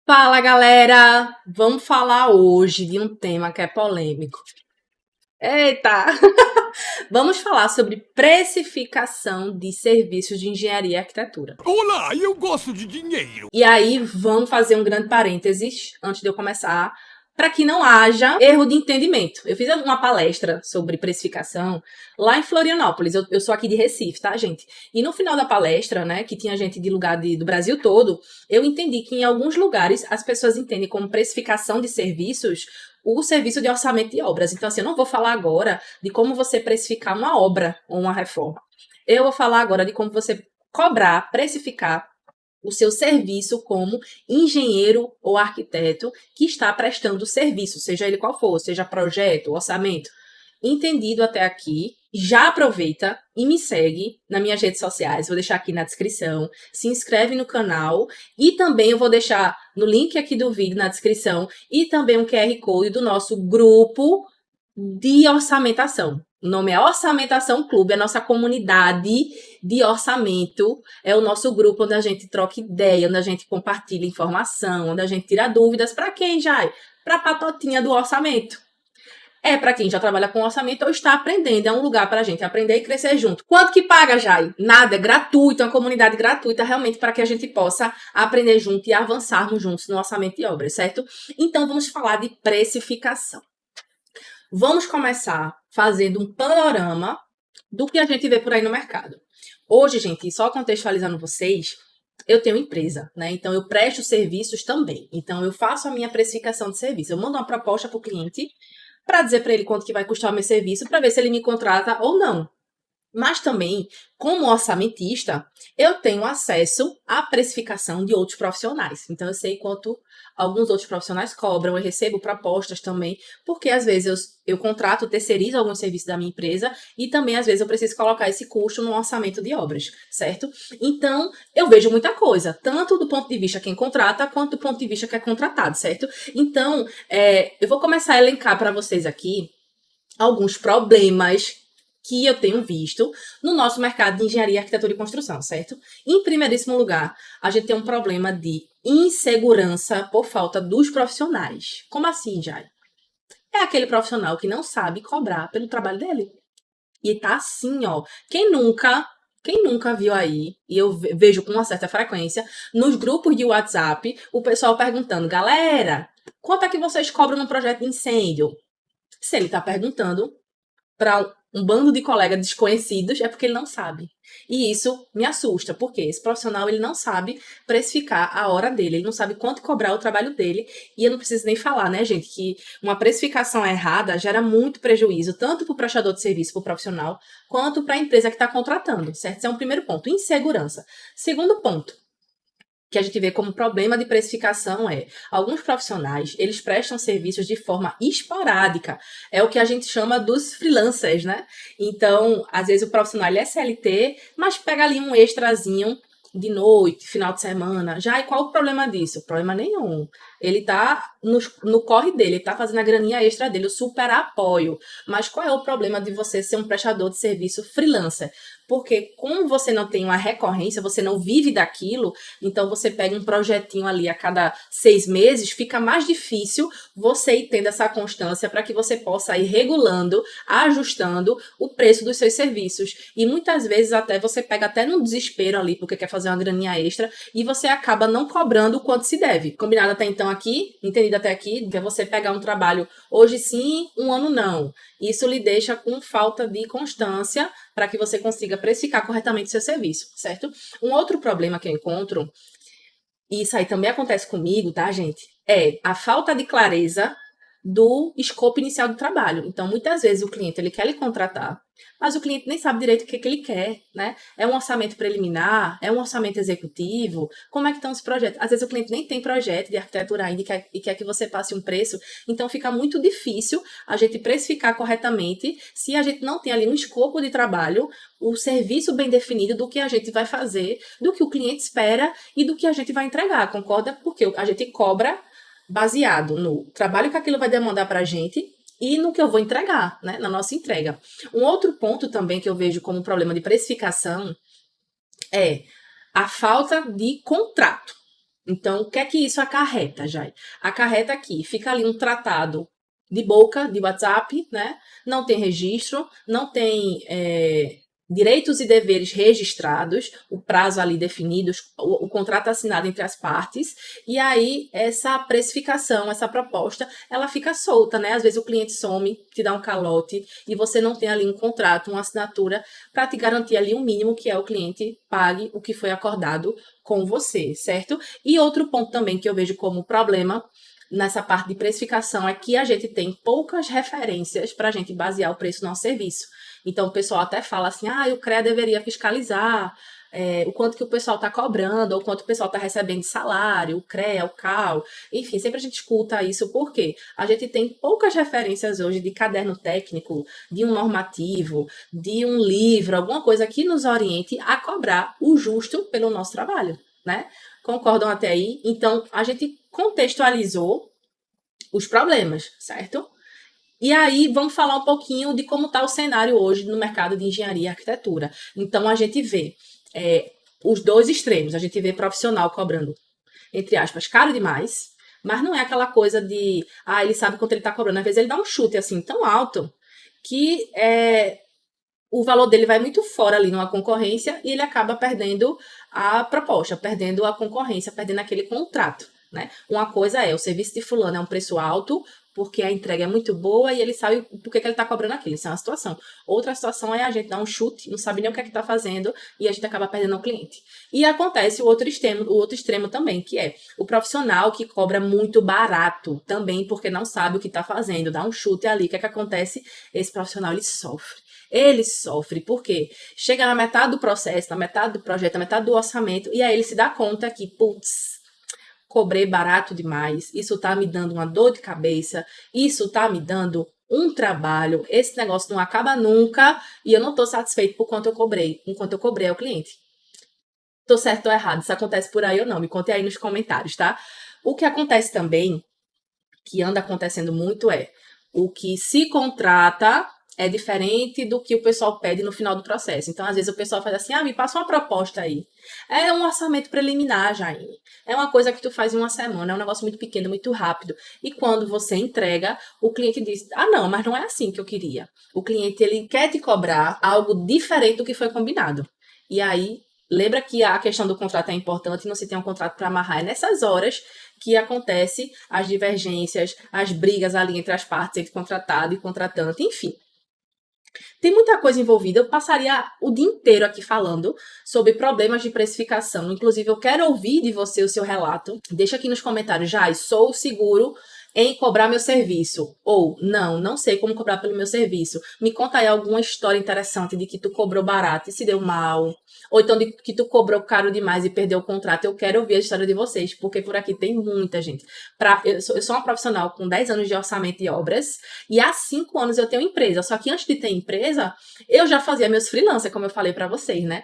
Fala, galera! Vamos falar hoje de um tema que é polêmico. Eita! Vamos falar sobre precificação de serviços de engenharia e arquitetura. Olá, eu gosto de dinheiro. E aí, vamos fazer um grande parênteses antes de eu começar, para que não haja erro de entendimento. Eu fiz uma palestra sobre precificação lá em Florianópolis. Eu sou aqui de Recife, tá, gente? E no final da palestra, né, que tinha gente de lugar do Brasil todo, eu entendi que em alguns lugares as pessoas entendem como precificação de serviços o serviço de orçamento de obras. Então, assim, eu não vou falar agora de como você precificar uma obra ou uma reforma. Eu vou falar agora de como você cobrar, precificar o seu serviço como engenheiro ou arquiteto que está prestando serviço, seja ele qual for, seja projeto, orçamento. Entendido até aqui? Já aproveita e me segue nas minhas redes sociais, vou deixar aqui na descrição. Se inscreve no canal e também eu vou deixar no link aqui do vídeo na descrição e também um QR Code do nosso grupo de orçamentação. O nome é Orçamentação Clube, a nossa comunidade de orçamento, é o nosso grupo onde a gente troca ideia, onde a gente compartilha informação, onde a gente tira dúvidas. Para quem, Jai? Para a patotinha do orçamento. É para quem já trabalha com orçamento ou está aprendendo, é um lugar para a gente aprender e crescer junto. Quanto que paga, Jai? Nada, é gratuito, é uma comunidade gratuita realmente para que a gente possa aprender junto e avançarmos juntos no orçamento de obras, certo? Então vamos falar de precificação. Vamos começar fazendo um panorama do que a gente vê por aí no mercado. Hoje, gente, só contextualizando vocês, eu tenho empresa, né? Então eu presto serviços também. Então eu faço a minha precificação de serviço. Eu mando uma proposta para o cliente para dizer para ele quanto que vai custar o meu serviço, para ver se ele me contrata ou não. Mas também, como orçamentista, eu tenho acesso à precificação de outros profissionais. Então, eu sei quanto alguns outros profissionais cobram, eu recebo propostas também, porque às vezes eu contrato, terceirizo alguns serviços da minha empresa e também às vezes eu preciso colocar esse custo no orçamento de obras, certo? Então, eu vejo muita coisa, tanto do ponto de vista quem contrata, quanto do ponto de vista que é contratado, certo? Então, eu vou começar a elencar para vocês aqui alguns problemas que eu tenho visto no nosso mercado de engenharia, arquitetura e construção, certo? Em primeiríssimo lugar, a gente tem um problema de insegurança por falta dos profissionais. Como assim, Jai? É aquele profissional que não sabe cobrar pelo trabalho dele. E tá assim, ó. Quem nunca viu aí, e eu vejo com uma certa frequência, nos grupos de WhatsApp, o pessoal perguntando, galera, quanto é que vocês cobram no projeto de incêndio? Se ele tá perguntando para um bando de colegas desconhecidos, é porque ele não sabe. E isso me assusta, porque esse profissional ele não sabe precificar a hora dele, ele não sabe quanto cobrar o trabalho dele, e eu não preciso nem falar, né, gente, que uma precificação errada gera muito prejuízo, tanto para o prestador de serviço, para o profissional, quanto para a empresa que está contratando, certo? Esse é um primeiro ponto, insegurança. Segundo ponto, que a gente vê como problema de precificação é alguns profissionais, eles prestam serviços de forma esporádica. É o que a gente chama dos freelancers, né? Então, às vezes o profissional ele é CLT, mas pega ali um extrazinho de noite, final de semana. Já, e qual o problema disso? Problema nenhum. Ele tá no corre dele, ele tá fazendo a graninha extra dele, o super apoio. Mas qual é o problema de você ser um prestador de serviço freelancer? Porque como você não tem uma recorrência, você não vive daquilo, então você pega um projetinho ali a cada 6 meses, fica mais difícil você ir tendo essa constância para que você possa ir regulando, ajustando o preço dos seus serviços. E muitas vezes até você pega até no desespero ali, porque quer fazer uma graninha extra, e você acaba não cobrando o quanto se deve. Combinado até então aqui? Entendido até aqui? Que é você pegar um trabalho hoje sim, um ano não. Isso lhe deixa com falta de constância para que você consiga precificar corretamente seu serviço, certo? Um outro problema que eu encontro, e isso aí também acontece comigo, tá, gente? É a falta de clareza do escopo inicial do trabalho. Então, muitas vezes o cliente ele quer lhe contratar, mas o cliente nem sabe direito o que ele quer, né? É um orçamento preliminar? É um orçamento executivo? Como é que estão os projetos? Às vezes o cliente nem tem projeto de arquitetura ainda e quer que você passe um preço, então fica muito difícil a gente precificar corretamente se a gente não tem ali um escopo de trabalho, o serviço bem definido do que a gente vai fazer, do que o cliente espera e do que a gente vai entregar, concorda? Porque a gente cobra baseado no trabalho que aquilo vai demandar para a gente e no que eu vou entregar, né, na nossa entrega. Um outro ponto também que eu vejo como problema de precificação é a falta de contrato. Então, o que é que isso acarreta, Jai? Acarreta aqui, fica ali um tratado de boca, de WhatsApp, né? Não tem registro, não tem direitos e deveres registrados, o prazo ali definido, o contrato assinado entre as partes, e aí essa precificação, essa proposta, ela fica solta, né? Às vezes o cliente some, te dá um calote, e você não tem ali um contrato, uma assinatura, para te garantir ali o mínimo, que é o cliente pague o que foi acordado com você, certo? E outro ponto também que eu vejo como problema nessa parte de precificação é que a gente tem poucas referências para a gente basear o preço do nosso serviço. Então, o pessoal até fala assim, o CREA deveria fiscalizar o quanto que o pessoal está cobrando, ou quanto o pessoal está recebendo de salário, o CREA, o CAL, enfim, sempre a gente escuta isso, porque a gente tem poucas referências hoje de caderno técnico, de um normativo, de um livro, alguma coisa que nos oriente a cobrar o justo pelo nosso trabalho, né? Concordam até aí? Então, a gente contextualizou os problemas, certo? E aí, vamos falar um pouquinho de como está o cenário hoje no mercado de engenharia e arquitetura. Então, a gente vê os dois extremos. A gente vê profissional cobrando, entre aspas, caro demais, mas não é aquela coisa de, ele sabe quanto ele está cobrando. Às vezes, ele dá um chute assim tão alto que o valor dele vai muito fora ali numa concorrência e ele acaba perdendo a proposta, perdendo a concorrência, perdendo aquele contrato, né? Uma coisa é, o serviço de fulano é um preço alto, porque a entrega é muito boa e ele sabe por que ele está cobrando aquilo. Isso é uma situação. Outra situação é a gente dar um chute, não sabe nem o que é que está fazendo e a gente acaba perdendo o cliente. E acontece o outro extremo também, que é o profissional que cobra muito barato também, porque não sabe o que está fazendo, dá um chute ali. O que é que acontece? Esse profissional, ele sofre. Ele sofre, porque chega na metade do processo, na metade do projeto, na metade do orçamento, e aí ele se dá conta que, putz, cobrei barato demais, isso tá me dando uma dor de cabeça, isso tá me dando um trabalho, esse negócio não acaba nunca, e eu não tô satisfeito por quanto eu cobrei, enquanto eu cobrei ao cliente. Tô certo ou errado? Isso acontece por aí ou não? Me conte aí nos comentários, tá? O que acontece também, que anda acontecendo muito, o que se contrata é diferente do que o pessoal pede no final do processo. Então, às vezes, o pessoal faz assim, me passa uma proposta aí. É um orçamento preliminar, Jaine. É uma coisa que tu faz em uma semana, é um negócio muito pequeno, muito rápido. E quando você entrega, o cliente diz, não, mas não é assim que eu queria. O cliente, ele quer te cobrar algo diferente do que foi combinado. E aí, lembra que a questão do contrato é importante, não se tem um contrato para amarrar. É nessas horas que acontece as divergências, as brigas ali entre as partes, entre contratado e contratante, enfim. Tem muita coisa envolvida, eu passaria o dia inteiro aqui falando sobre problemas de precificação. Inclusive, eu quero ouvir de você o seu relato. Deixa aqui nos comentários, sou seguro em cobrar meu serviço. Ou, não sei como cobrar pelo meu serviço. Me conta aí alguma história interessante de que tu cobrou barato e se deu mal. Ou então de que tu cobrou caro demais e perdeu o contrato. Eu quero ouvir a história de vocês, porque por aqui tem muita gente. Eu sou uma profissional com 10 anos de orçamento de obras e há 5 anos eu tenho empresa. Só que antes de ter empresa, eu já fazia meus freelancers, como eu falei para vocês, né?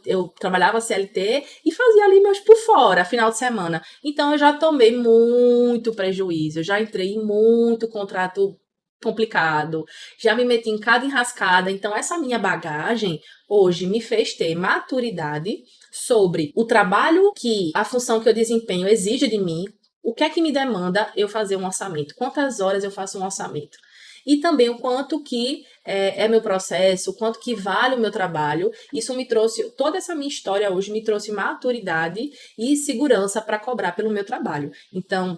Eu trabalhava CLT e fazia ali meus por fora, final de semana. Então, eu já tomei muito prejuízo, já entrei em muito contrato complicado, já me meti em cada enrascada. Então, essa minha bagagem hoje me fez ter maturidade sobre o trabalho que a função que eu desempenho exige de mim, o que é que me demanda eu fazer um orçamento, quantas horas eu faço um orçamento. E também o quanto que é meu processo, o quanto que vale o meu trabalho. Isso me trouxe, toda essa minha história hoje me trouxe maturidade e segurança para cobrar pelo meu trabalho. Então,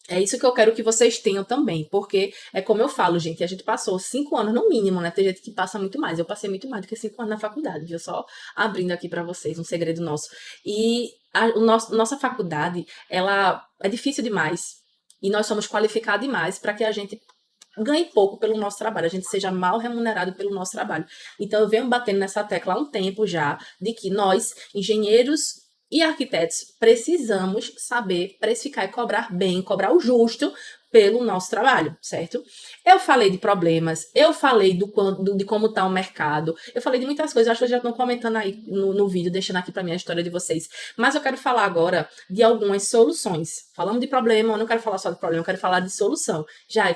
é isso que eu quero que vocês tenham também, porque é como eu falo, gente, a gente passou 5 anos no mínimo, né? Tem gente que passa muito mais. Eu passei muito mais do que 5 anos na faculdade, viu? Só abrindo aqui para vocês um segredo nosso. E nossa faculdade, ela é difícil demais. E nós somos qualificados demais para que a gente ganhe pouco pelo nosso trabalho, a gente seja mal remunerado pelo nosso trabalho. Então, eu venho batendo nessa tecla há um tempo já, de que nós, engenheiros e arquitetos, precisamos saber precificar e cobrar bem, cobrar o justo pelo nosso trabalho, certo? Eu falei de problemas, eu falei de como está o mercado, eu falei de muitas coisas, acho que já estão comentando aí no vídeo, deixando aqui para mim a história de vocês. Mas eu quero falar agora de algumas soluções. Falando de problema, eu não quero falar só de problema, eu quero falar de solução.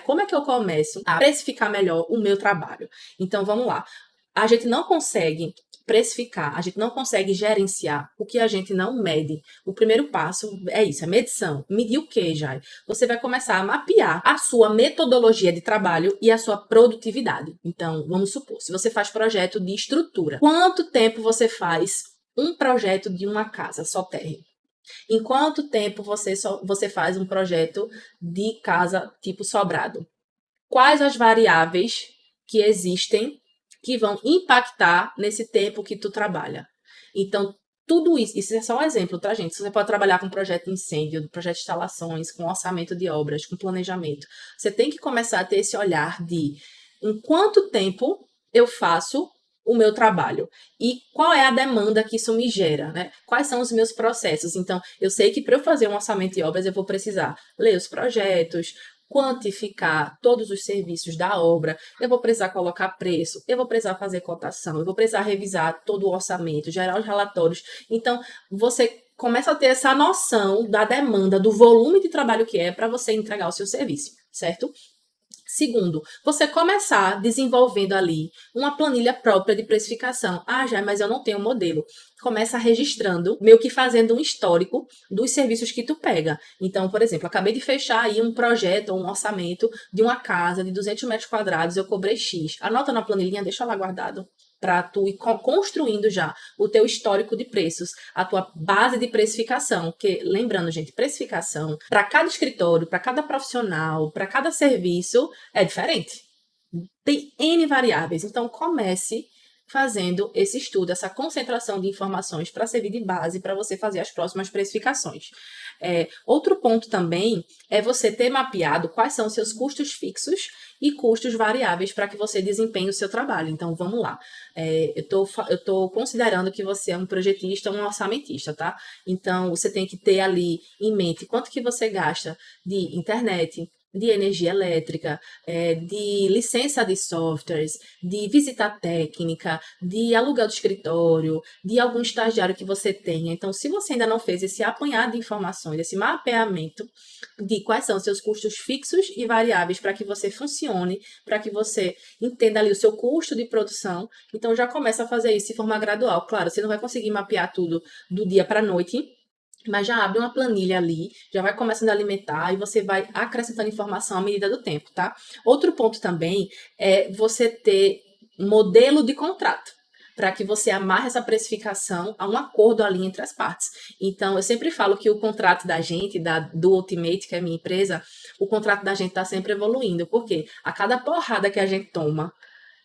Como é que eu começo a precificar melhor o meu trabalho? Então, vamos lá. A gente não consegue precificar, a gente não consegue gerenciar o que a gente não mede. O primeiro passo é isso, é medição. Medir o quê, Jai? Você vai começar a mapear a sua metodologia de trabalho e a sua produtividade. Então, vamos supor, se você faz projeto de estrutura, quanto tempo você faz um projeto de uma casa só térreo? Em quanto tempo você faz um projeto de casa tipo sobrado? Quais as variáveis que existem que vão impactar nesse tempo que tu trabalha? Então, tudo isso é só um exemplo, tá, gente? Você pode trabalhar com projeto de incêndio, projeto de instalações, com orçamento de obras, com planejamento. Você tem que começar a ter esse olhar de em quanto tempo eu faço o meu trabalho e qual é a demanda que isso me gera, né? Quais são os meus processos? Então, eu sei que para eu fazer um orçamento de obras, eu vou precisar ler os projetos, quantificar todos os serviços da obra, eu vou precisar colocar preço, eu vou precisar fazer cotação, eu vou precisar revisar todo o orçamento, gerar os relatórios. Então, você começa a ter essa noção da demanda, do volume de trabalho que é para você entregar o seu serviço, certo? Segundo, você começar desenvolvendo ali uma planilha própria de precificação. Ah, já, mas eu não tenho modelo. Começa registrando, meio que fazendo um histórico dos serviços que tu pega. Então, por exemplo, acabei de fechar aí um projeto ou um orçamento de uma casa de 200 metros quadrados, eu cobrei X. Anota na planilhinha, deixa lá guardado para tu ir construindo já o teu histórico de preços, a tua base de precificação, porque lembrando, gente, precificação para cada escritório, para cada profissional, para cada serviço é diferente. Tem N variáveis, então comece fazendo esse estudo, essa concentração de informações para servir de base para você fazer as próximas precificações. Outro ponto também é você ter mapeado quais são os seus custos fixos e custos variáveis para que você desempenhe o seu trabalho. Então, vamos lá. Eu tô considerando que você é um projetista, um orçamentista, tá? Então, você tem que ter ali em mente quanto que você gasta de internet, de energia elétrica, de licença de softwares, de visita técnica, de aluguel de escritório, de algum estagiário que você tenha. Então, se você ainda não fez esse apanhado de informações, esse mapeamento de quais são os seus custos fixos e variáveis para que você funcione, para que você entenda ali o seu custo de produção, então já começa a fazer isso de forma gradual. Claro, você não vai conseguir mapear tudo do dia para a noite, mas já abre uma planilha ali, já vai começando a alimentar e você vai acrescentando informação à medida do tempo, tá? Outro ponto também é você ter modelo de contrato, para que você amarre essa precificação a um acordo ali entre as partes. Então, eu sempre falo que o contrato da gente, do Ultimate, que é a minha empresa, o contrato da gente está sempre evoluindo, porque a cada porrada que a gente toma,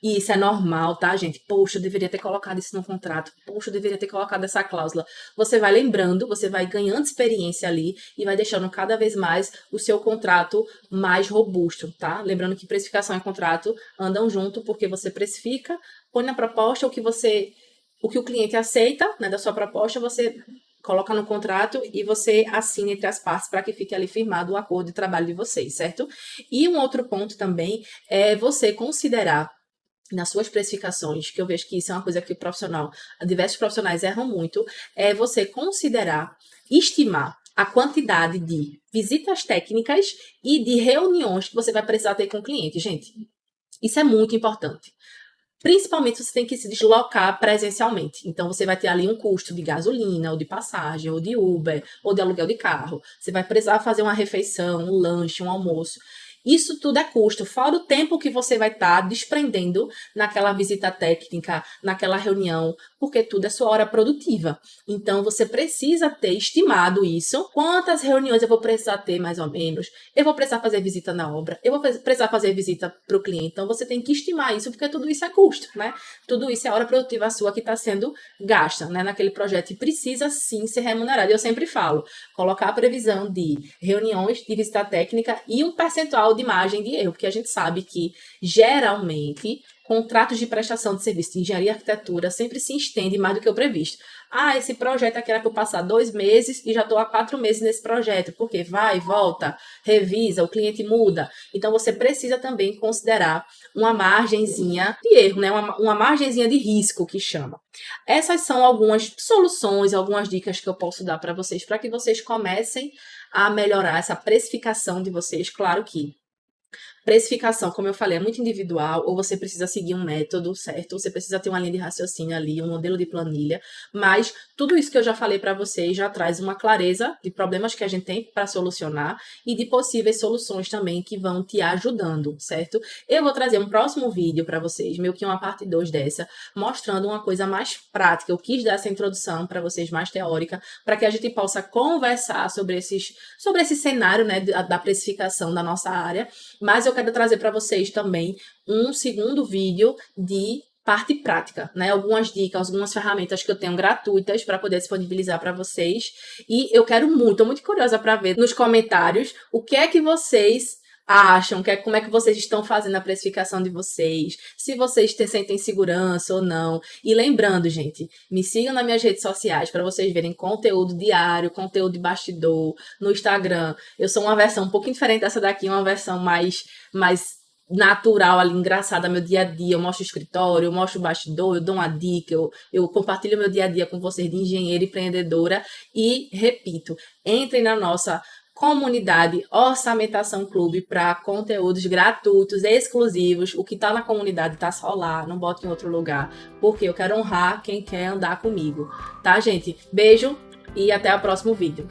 e isso é normal, tá, gente? Poxa, eu deveria ter colocado isso no contrato. Poxa, eu deveria ter colocado essa cláusula. Você vai lembrando, você vai ganhando experiência ali e vai deixando cada vez mais o seu contrato mais robusto, tá? Lembrando que precificação e contrato andam junto, porque você precifica, põe na proposta o que o cliente aceita, né, da sua proposta, você coloca no contrato e você assina entre as partes para que fique ali firmado o acordo de trabalho de vocês, certo? E um outro ponto também é você considerar nas suas precificações, que eu vejo que isso é uma coisa que diversos profissionais erram muito, é você considerar, estimar a quantidade de visitas técnicas e de reuniões que você vai precisar ter com o cliente. Gente, isso é muito importante. Principalmente você tem que se deslocar presencialmente. Então, você vai ter ali um custo de gasolina, ou de passagem, ou de Uber, ou de aluguel de carro. Você vai precisar fazer uma refeição, um lanche, um almoço. Isso tudo é custo, fora o tempo que você vai estar desprendendo naquela visita técnica, naquela reunião, porque tudo é sua hora produtiva. Então, você precisa ter estimado isso. Quantas reuniões eu vou precisar ter, mais ou menos? Eu vou precisar fazer visita na obra? Eu vou precisar fazer visita para o cliente? Então, você tem que estimar isso, porque tudo isso é custo, né? Tudo isso é hora produtiva sua que está sendo gasta, né, naquele projeto e precisa, sim, ser remunerado. Eu sempre falo, colocar a previsão de reuniões de visita técnica e um percentual de margem de erro, porque a gente sabe que, geralmente, contratos de prestação de serviço de engenharia e arquitetura sempre se estende mais do que o previsto. Ah, esse projeto aqui era para eu passar 2 meses e já estou há 4 meses nesse projeto, porque vai, volta, revisa, o cliente muda. Então, você precisa também considerar uma margenzinha de erro, né? Uma margenzinha de risco, que chama. Essas são algumas soluções, algumas dicas que eu posso dar para vocês, para que vocês comecem a melhorar essa precificação de vocês. Claro que Precificação, como eu falei, é muito individual, ou você precisa seguir um método, certo? Você precisa ter uma linha de raciocínio ali, um modelo de planilha, mas tudo isso que eu já falei para vocês já traz uma clareza de problemas que a gente tem para solucionar e de possíveis soluções também que vão te ajudando, certo? Eu vou trazer um próximo vídeo para vocês, meio que uma parte 2 dessa, mostrando uma coisa mais prática. Eu quis dar essa introdução para vocês mais teórica, para que a gente possa conversar sobre esse cenário, né, da precificação da nossa área, mas eu quero trazer para vocês também um segundo vídeo de parte prática, né? Algumas dicas, algumas ferramentas que eu tenho gratuitas para poder disponibilizar para vocês. E eu quero muito, tô muito curiosa para ver nos comentários o que é que vocês acham, como é que vocês estão fazendo a precificação de vocês, se vocês sentem segurança ou não. E lembrando, gente, me sigam nas minhas redes sociais para vocês verem conteúdo diário, conteúdo de bastidor, no Instagram. Eu sou uma versão um pouquinho diferente dessa daqui, uma versão mais natural ali, engraçada, meu dia a dia. Eu mostro o escritório, eu mostro o bastidor, eu dou uma dica, eu compartilho meu dia a dia com vocês de engenheira e empreendedora. E, repito, entrem na nossa comunidade Orçamentação Clube para conteúdos gratuitos, exclusivos. O que está na comunidade está só lá, não bote em outro lugar, porque eu quero honrar quem quer andar comigo, tá, gente? Beijo e até o próximo vídeo.